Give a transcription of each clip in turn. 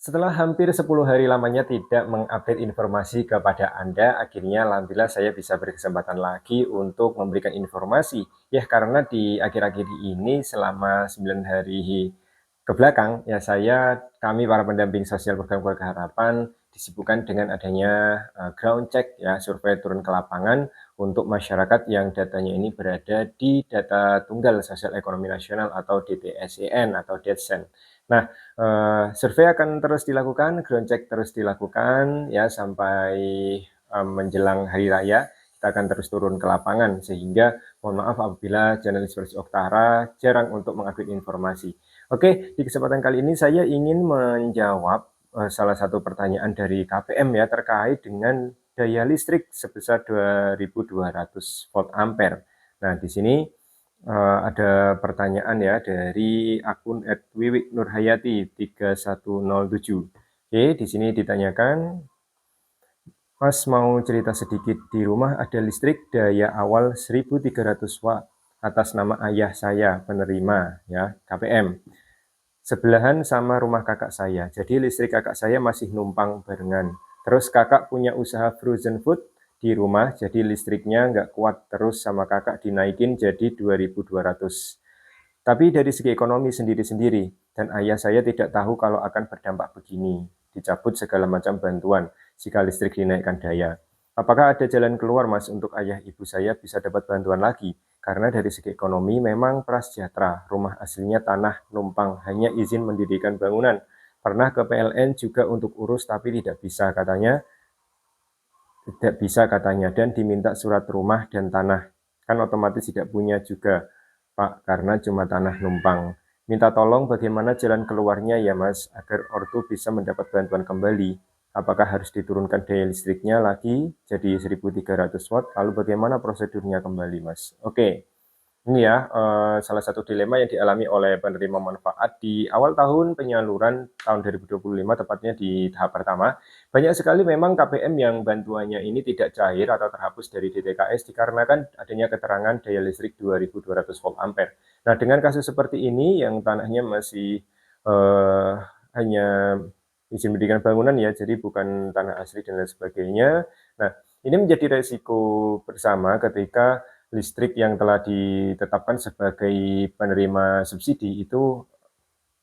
Setelah hampir 10 hari lamanya tidak mengupdate informasi kepada Anda, akhirnya alhamdulillah saya bisa berkesempatan lagi untuk memberikan informasi. Ya, karena di akhir-akhir ini selama 9 hari ke belakang, ya kami para pendamping sosial program Keluarga Harapan disibukkan dengan adanya ground check, ya, survei turun ke lapangan untuk masyarakat yang datanya ini berada di data tunggal sosial ekonomi nasional atau DTSEN atau DETSEN. Nah, survei akan terus dilakukan, ground check terus dilakukan ya sampai menjelang hari raya. Kita akan terus turun ke lapangan sehingga mohon maaf apabila jurnalis Versi Oktara jarang untuk mengupdate informasi. Oke, di kesempatan kali ini saya ingin menjawab salah satu pertanyaan dari KPM ya terkait dengan daya listrik sebesar 2.200 volt ampere. Nah, di sini ada pertanyaan ya dari akun @wiwiknurhayati 3107. Oke, di sini ditanyakan, Mas mau cerita sedikit, di rumah ada listrik daya awal 1300 watt atas nama ayah saya penerima ya KPM. Sebelahan sama rumah kakak saya. Jadi listrik kakak saya masih numpang barengan. Terus kakak punya usaha frozen food di rumah, jadi listriknya nggak kuat. Terus sama kakak dinaikin jadi 2.200. Tapi dari segi ekonomi sendiri-sendiri, dan ayah saya tidak tahu kalau akan berdampak begini. Dicabut segala macam bantuan jika listrik dinaikkan daya. Apakah ada jalan keluar, Mas, untuk ayah ibu saya bisa dapat bantuan lagi? Karena dari segi ekonomi memang prasejahtera, rumah aslinya tanah numpang, hanya izin mendirikan bangunan. Pernah ke PLN juga untuk urus tapi tidak bisa katanya, dan diminta surat rumah dan tanah. Kan otomatis tidak punya juga, Pak, karena cuma tanah numpang. Minta tolong bagaimana jalan keluarnya ya, Mas, agar ortu bisa mendapat bantuan kembali. Apakah harus diturunkan daya listriknya lagi jadi 1.300 watt? Lalu bagaimana prosedurnya kembali, Mas? Oke. Ini ya, salah satu dilema yang dialami oleh penerima manfaat di awal tahun penyaluran tahun 2025, tepatnya di tahap pertama. Banyak sekali memang KPM yang bantuannya ini tidak cair atau terhapus dari DTKS dikarenakan adanya keterangan daya listrik 2.200 volt ampere. Nah, dengan kasus seperti ini yang tanahnya masih hanya izin mendirikan bangunan ya, jadi bukan tanah asli dan lain sebagainya. Nah, ini menjadi resiko bersama ketika listrik yang telah ditetapkan sebagai penerima subsidi itu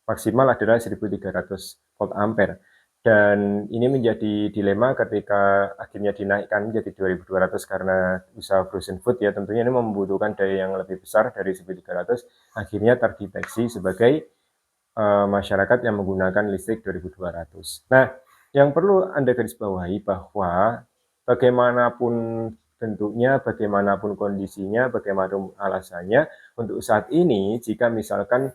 maksimal adalah 1.300 volt ampere. Dan ini menjadi dilema ketika akhirnya dinaikkan menjadi 2.200 karena usaha frozen food ya, tentunya ini membutuhkan daya yang lebih besar dari 1.300, akhirnya terdeteksi sebagai masyarakat yang menggunakan listrik 2.200. Nah, yang perlu Anda garis bawahi bahwa bagaimanapun bentuknya, bagaimanapun kondisinya, bagaimanapun alasannya, untuk saat ini jika misalkan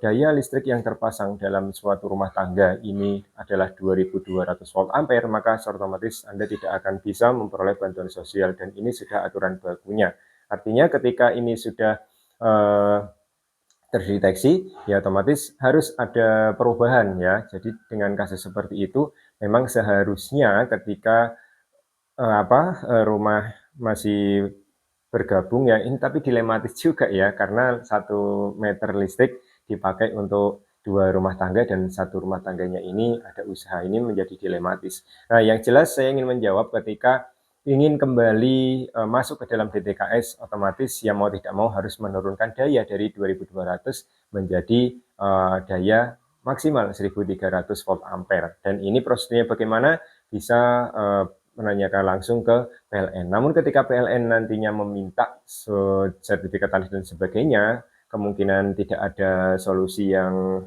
daya listrik yang terpasang dalam suatu rumah tangga ini adalah 2.200 volt ampere, maka otomatis Anda tidak akan bisa memperoleh bantuan sosial, dan ini sudah aturan bakunya. Artinya ketika ini sudah terdeteksi, ya otomatis harus ada perubahan ya. Jadi dengan kasus seperti itu, memang seharusnya ketika rumah masih bergabung ya, ini tapi dilematis juga ya, karena 1 meter listrik dipakai untuk 2 rumah tangga dan 1 rumah tangganya ini ada usaha, ini menjadi dilematis. Nah, yang jelas saya ingin menjawab ketika ingin kembali masuk ke dalam DTKS, otomatis ya mau tidak mau harus menurunkan daya dari 2.200 menjadi daya maksimal 1.300 volt ampere. Dan ini prosedurnya bagaimana? Bisa menanyakan langsung ke PLN. Namun ketika PLN nantinya meminta sertifikat tanah dan sebagainya, kemungkinan tidak ada solusi yang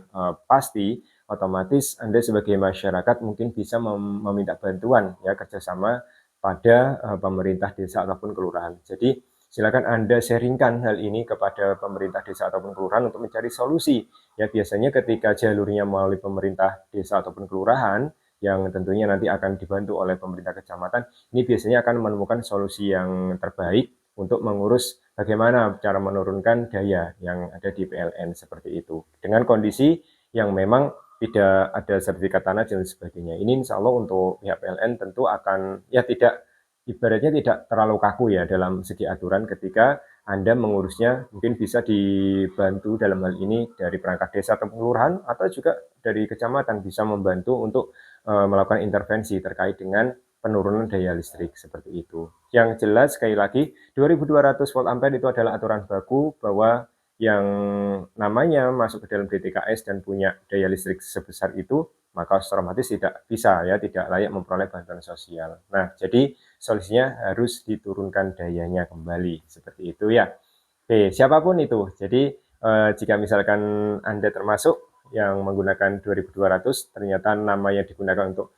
pasti, otomatis Anda sebagai masyarakat mungkin bisa meminta bantuan ya, kerjasama pada pemerintah desa ataupun kelurahan. Jadi silakan Anda sharingkan hal ini kepada pemerintah desa ataupun kelurahan untuk mencari solusi. Ya, biasanya ketika jalurnya melalui pemerintah desa ataupun kelurahan, yang tentunya nanti akan dibantu oleh pemerintah kecamatan, ini biasanya akan menemukan solusi yang terbaik untuk mengurus bagaimana cara menurunkan daya yang ada di PLN seperti itu. Dengan kondisi yang memang tidak ada sertifikat tanah dan sebagainya. Ini insya Allah untuk pihak PLN tentu akan ya tidak, ibaratnya tidak terlalu kaku ya dalam segi aturan ketika Anda mengurusnya mungkin bisa dibantu dalam hal ini dari perangkat desa atau kelurahan, atau juga dari kecamatan bisa membantu untuk melakukan intervensi terkait dengan penurunan daya listrik seperti itu. Yang jelas sekali lagi 2200 volt ampere itu adalah aturan baku bahwa yang namanya masuk ke dalam DTKS dan punya daya listrik sebesar itu, maka otomatis tidak bisa ya, tidak layak memperoleh bantuan sosial. Nah, jadi solusinya harus diturunkan dayanya kembali, seperti itu ya. Oke, siapapun itu. Jadi jika misalkan Anda termasuk yang menggunakan 2200, ternyata nama yang digunakan untuk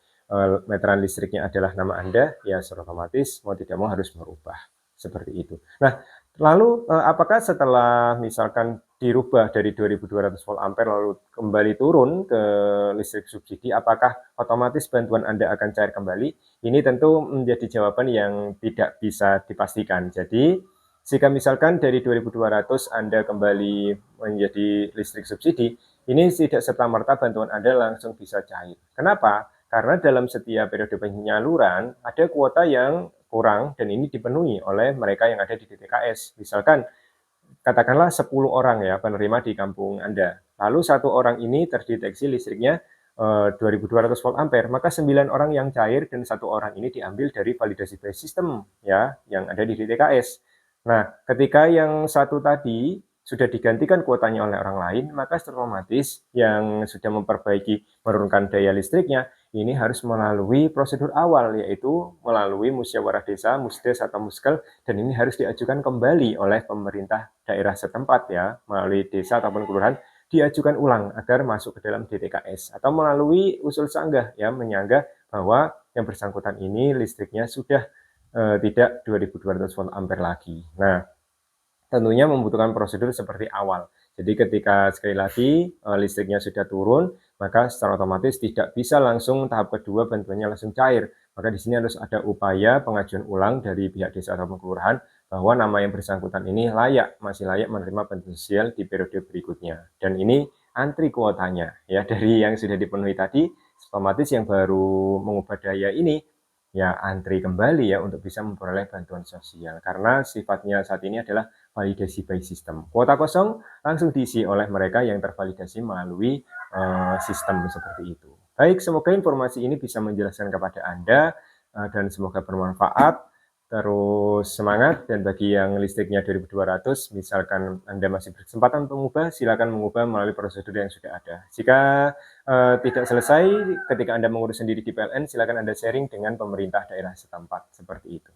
meteran listriknya adalah nama Anda, ya secara otomatis mau tidak mau harus merubah, seperti itu. Nah, lalu apakah setelah misalkan dirubah dari 2200 volt ampere lalu kembali turun ke listrik subsidi, apakah otomatis bantuan Anda akan cair kembali? Ini tentu menjadi jawaban yang tidak bisa dipastikan. Jadi, jika misalkan dari 2200 Anda kembali menjadi listrik subsidi, ini tidak serta-merta bantuan Anda langsung bisa cair. Kenapa? Karena dalam setiap periode penyaluran ada kuota yang kurang dan ini dipenuhi oleh mereka yang ada di DTKS. Misalkan katakanlah 10 orang ya penerima di kampung Anda. Lalu satu orang ini terdeteksi listriknya 2200 volt ampere, maka 9 orang yang cair dan satu orang ini diambil dari validasi base system ya yang ada di DTKS. Nah, ketika yang satu tadi sudah digantikan kuotanya oleh orang lain, maka otomatis yang sudah memperbaiki menurunkan daya listriknya ini harus melalui prosedur awal, yaitu melalui musyawarah desa, musdes atau muskel, dan ini harus diajukan kembali oleh pemerintah daerah setempat ya, melalui desa ataupun kelurahan, diajukan ulang agar masuk ke dalam DTKS, atau melalui usul sanggah ya, menyanggah bahwa yang bersangkutan ini listriknya sudah tidak 2200 volt ampere lagi. Nah, tentunya membutuhkan prosedur seperti awal. Jadi ketika sekali lagi listriknya sudah turun, maka secara otomatis tidak bisa langsung tahap kedua bantuannya langsung cair. Maka di sini harus ada upaya pengajuan ulang dari pihak desa atau kelurahan bahwa nama yang bersangkutan ini masih layak menerima bantuan sosial di periode berikutnya. Dan ini antri kuotanya ya dari yang sudah dipenuhi tadi, otomatis yang baru mengubah daya ini ya antri kembali ya untuk bisa memperoleh bantuan sosial. Karena sifatnya saat ini adalah validasi by system. Kuota kosong langsung diisi oleh mereka yang tervalidasi melalui sistem seperti itu. Baik, semoga informasi ini bisa menjelaskan kepada Anda dan semoga bermanfaat. Terus semangat, dan bagi yang listriknya 2200, misalkan Anda masih berkesempatan untuk mengubah, silakan mengubah melalui prosedur yang sudah ada. Jika tidak selesai ketika Anda mengurus sendiri di PLN, silakan Anda sharing dengan pemerintah daerah setempat, seperti itu.